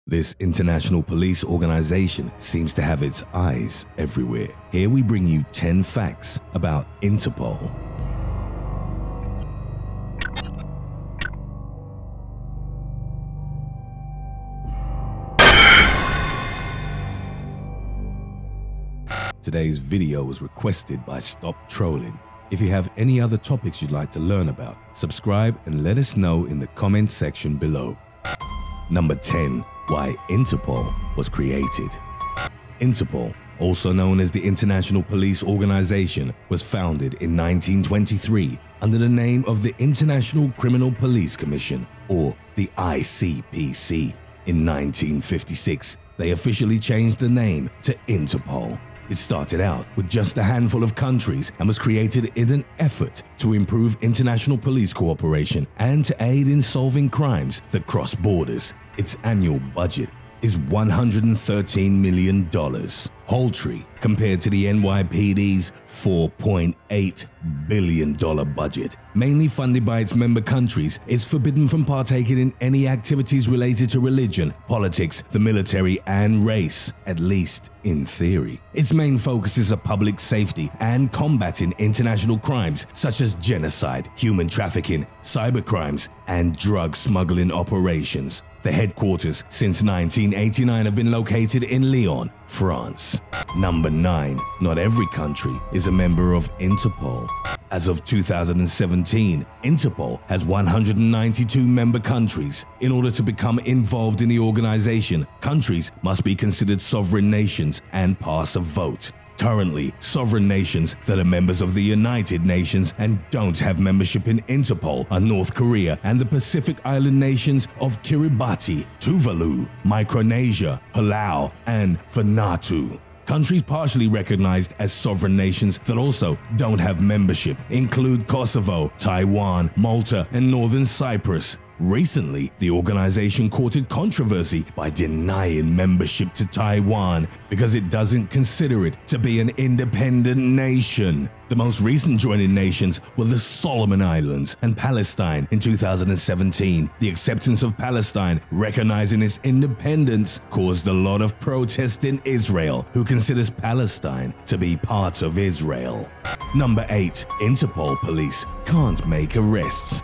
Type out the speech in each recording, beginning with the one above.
This international police organization seems to have its eyes everywhere. Here we bring you 10 facts about Interpol. Today's video was requested by Stop Trolling. If you have any other topics you'd like to learn about, subscribe and let us know in the comment section below. Number 10. Why Interpol was created. Interpol, also known as the International Police Organization, was founded in 1923 under the name of the International Criminal Police Commission, or the ICPC. In 1956, they officially changed the name to Interpol. It started out with just a handful of countries and was created in an effort to improve international police cooperation and to aid in solving crimes that cross borders. Its annual budget is $113 million, paltry compared to the NYPD's $4.8 billion budget. Mainly funded by its member countries, it's forbidden from partaking in any activities related to religion, politics, the military, and race, at least in theory. Its main focuses are public safety and combating international crimes such as genocide, human trafficking, cybercrimes, and drug smuggling operations. The headquarters since 1989 have been located in Lyon, France. Number 9. Not every country is a member of Interpol. As of 2017, Interpol has 192 member countries. In order to become involved in the organization, countries must be considered sovereign nations and pass a vote. Currently, sovereign nations that are members of the United Nations and don't have membership in Interpol are North Korea and the Pacific Island nations of Kiribati, Tuvalu, Micronesia, Palau, and Vanuatu. Countries partially recognized as sovereign nations that also don't have membership include Kosovo, Taiwan, Malta, and Northern Cyprus. Recently, the organization courted controversy by denying membership to Taiwan because it doesn't consider it to be an independent nation. The most recent joining nations were the Solomon Islands and Palestine in 2017. The acceptance of Palestine, recognizing its independence, caused a lot of protest in Israel, who considers Palestine to be part of Israel. Number 8. Interpol police can't make arrests.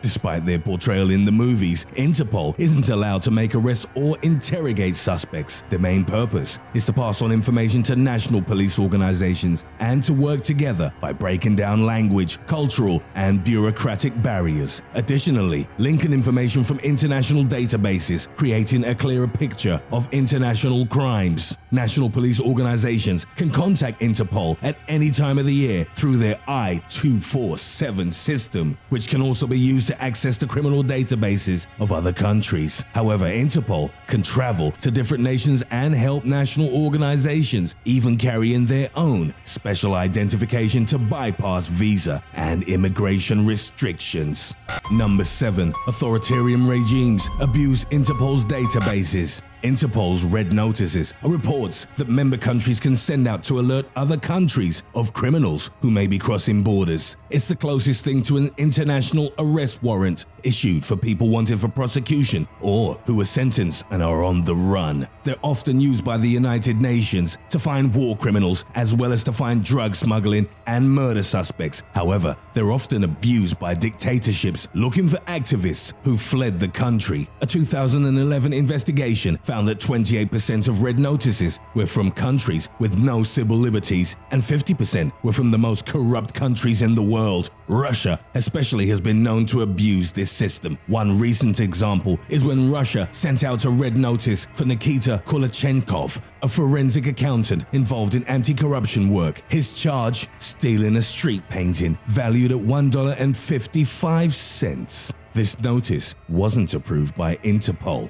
Despite their portrayal in the movies, Interpol isn't allowed to make arrests or interrogate suspects. Their main purpose is to pass on information to national police organizations and to work together by breaking down language, cultural, and bureaucratic barriers. Additionally, linking information from international databases, creating a clearer picture of international crimes. National police organizations can contact Interpol at any time of the year through their I-247 system, which can also be used to access the criminal databases of other countries. However, Interpol can travel to different nations and help national organizations, even carrying their own special identification to bypass visa and immigration restrictions. Number 7. Authoritarian regimes abuse Interpol's databases. Interpol's red notices are reports that member countries can send out to alert other countries of criminals who may be crossing borders. It's the closest thing to an international arrest warrant issued for people wanted for prosecution or who are sentenced and are on the run. They're often used by the United Nations to find war criminals as well as to find drug smuggling and murder suspects. However, they're often abused by dictatorships looking for activists who fled the country. A 2011 investigation found that 28% of red notices were from countries with no civil liberties and 50% were from the most corrupt countries in the world. Russia especially has been known to abuse this system. One recent example is when Russia sent out a red notice for Nikita Kulachenkov, a forensic accountant involved in anti-corruption work. His charge: stealing a street painting valued at $1.55. This notice wasn't approved by Interpol.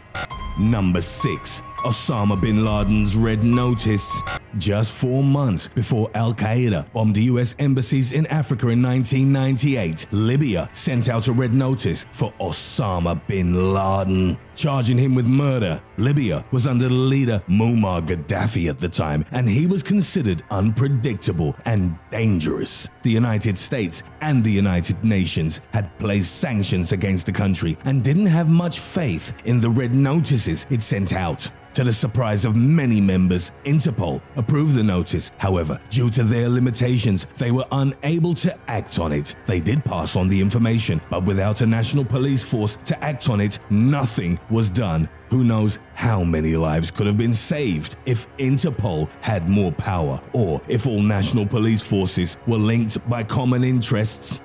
Number 6. Osama bin Laden's Red Notice. Just 4 months before Al-Qaeda bombed US embassies in Africa in 1998, Libya sent out a Red Notice for Osama bin Laden, charging him with murder. Libya was under the leader Muammar Gaddafi at the time, and he was considered unpredictable and dangerous. The United States and the United Nations had placed sanctions against the country and didn't have much faith in the Red Notices it sent out. To the surprise of many members, Interpol approved the notice. However, due to their limitations, they were unable to act on it. They did pass on the information, but without a national police force to act on it, nothing was done. Who knows how many lives could have been saved if Interpol had more power, or if all national police forces were linked by common interests.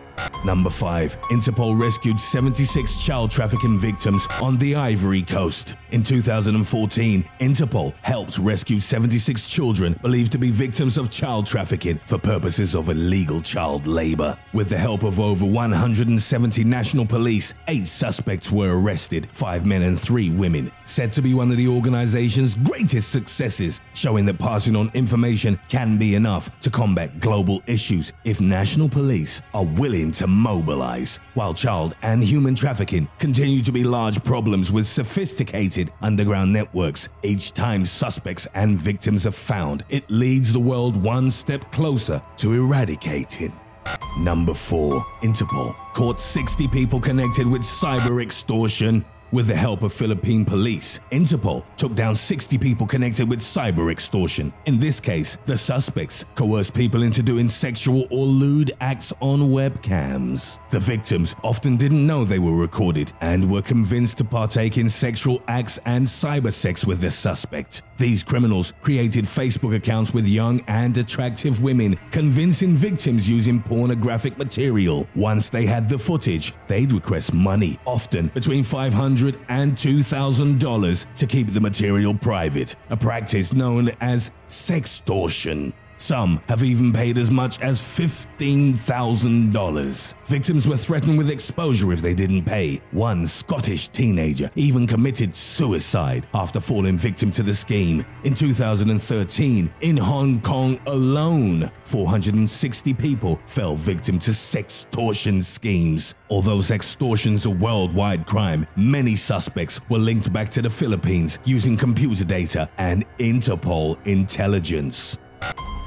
Number 5. Interpol rescued 76 child trafficking victims on the Ivory Coast. In 2014, Interpol helped rescue 76 children believed to be victims of child trafficking for purposes of illegal child labor. With the help of over 170 national police, 8 suspects were arrested, 5 men and 3 women, said to be one of the organization's greatest successes, showing that passing on information can be enough to combat global issues if national police are willing to mobilize. While child and human trafficking continue to be large problems with sophisticated underground networks, each time suspects and victims are found, it leads the world one step closer to eradicating. Number 4. Interpol caught 60 people connected with cyber extortion. With the help of Philippine police, Interpol took down 60 people connected with cyber extortion. In this case, the suspects coerced people into doing sexual or lewd acts on webcams. The victims often didn't know they were recorded and were convinced to partake in sexual acts and cyber sex with the suspect. These criminals created Facebook accounts with young and attractive women, convincing victims using pornographic material. Once they had the footage, they'd request money, often between $500 and $2,000, to keep the material private, a practice known as sextortion. Some have even paid as much as $15,000. Victims were threatened with exposure if they didn't pay. One Scottish teenager even committed suicide after falling victim to the scheme. In 2013, in Hong Kong alone, 460 people fell victim to sextortion schemes. Although sextortion is a worldwide crime, many suspects were linked back to the Philippines using computer data and Interpol intelligence.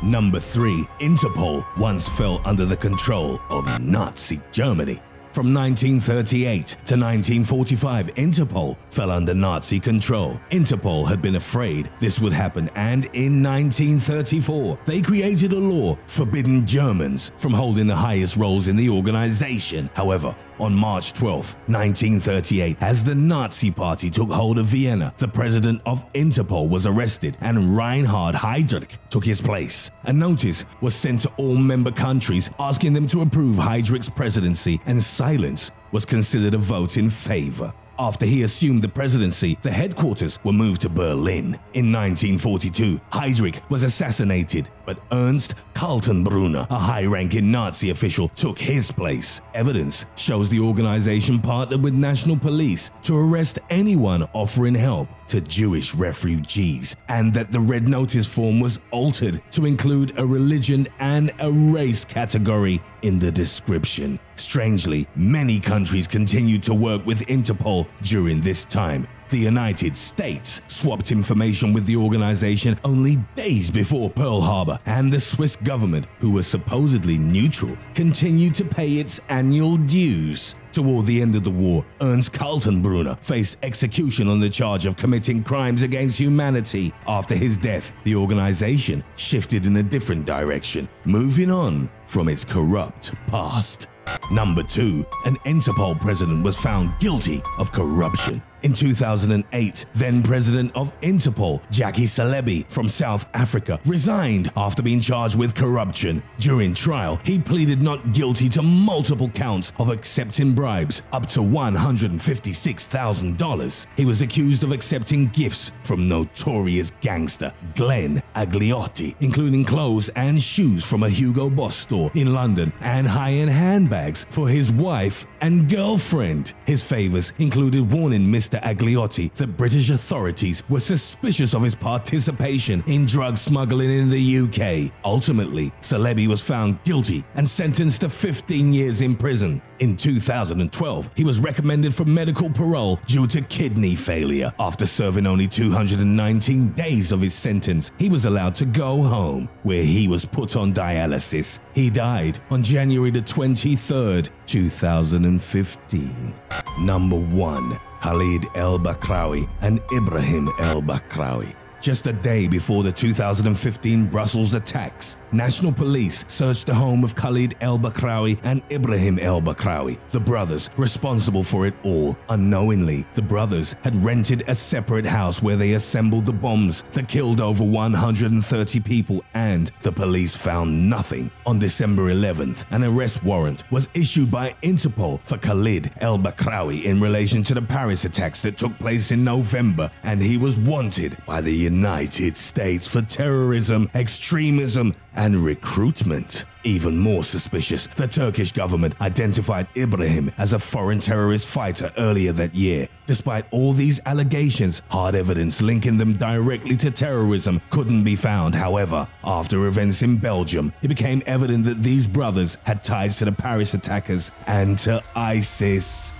Number 3. Interpol once fell under the control of Nazi Germany. From 1938 to 1945, Interpol fell under Nazi control. Interpol had been afraid this would happen, and in 1934, they created a law forbidding Germans from holding the highest roles in the organization. However, on March 12, 1938, as the Nazi Party took hold of Vienna, the president of Interpol was arrested and Reinhard Heydrich took his place. A notice was sent to all member countries asking them to approve Heydrich's presidency, and silence was considered a vote in favor. After he assumed the presidency, the headquarters were moved to Berlin. In 1942, Heydrich was assassinated, but Ernst Kaltenbrunner, a high-ranking Nazi official, took his place. Evidence shows the organization partnered with national police to arrest anyone offering help to Jewish refugees, and that the Red Notice form was altered to include a religion and a race category in the description. Strangely, many countries continued to work with Interpol during this time. The United States swapped information with the organization only days before Pearl Harbor, and the Swiss government, who was supposedly neutral, continued to pay its annual dues. Toward the end of the war, Ernst Kaltenbrunner faced execution on the charge of committing crimes against humanity. After his death, the organization shifted in a different direction, moving on from its corrupt past. Number 2. An Interpol president was found guilty of corruption. In 2008, then president of Interpol, Jackie Salebi from South Africa, resigned after being charged with corruption. During trial, he pleaded not guilty to multiple counts of accepting bribes, up to $156,000. He was accused of accepting gifts from notorious gangster Glenn Agliotti, including clothes and shoes from a Hugo Boss store in London and high-end handbags for his wife and girlfriend. His favors included warning Mr. Mr. Agliotti that British authorities were suspicious of his participation in drug smuggling in the UK. Ultimately, Celebi was found guilty and sentenced to 15 years in prison. In 2012, he was recommended for medical parole due to kidney failure. After serving only 219 days of his sentence, he was allowed to go home, where he was put on dialysis. He died on January the 23rd, 2015. Number 1. Khalid El-Bakrawi and Ibrahim El-Bakrawi. Just a day before the 2015 Brussels attacks, National Police searched the home of Khalid El-Bakrawi and Ibrahim El-Bakrawi, the brothers responsible for it all. Unknowingly, the brothers had rented a separate house where they assembled the bombs that killed over 130 people, and the police found nothing. On December 11th, an arrest warrant was issued by Interpol for Khalid El-Bakrawi in relation to the Paris attacks that took place in November, and he was wanted by the United States for terrorism, extremism, and recruitment. Even more suspicious, the Turkish government identified Ibrahim as a foreign terrorist fighter earlier that year. Despite all these allegations, hard evidence linking them directly to terrorism couldn't be found. However, after events in Belgium, it became evident that these brothers had ties to the Paris attackers and to ISIS.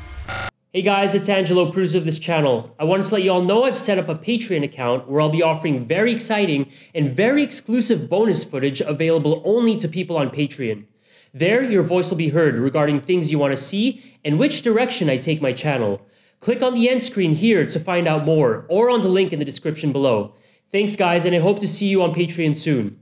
Hey guys, it's Angelo, producer of this channel. I wanted to let you all know I've set up a Patreon account where I'll be offering very exciting and very exclusive bonus footage available only to people on Patreon. There, your voice will be heard regarding things you want to see and which direction I take my channel. Click on the end screen here to find out more, or on the link in the description below. Thanks guys, and I hope to see you on Patreon soon.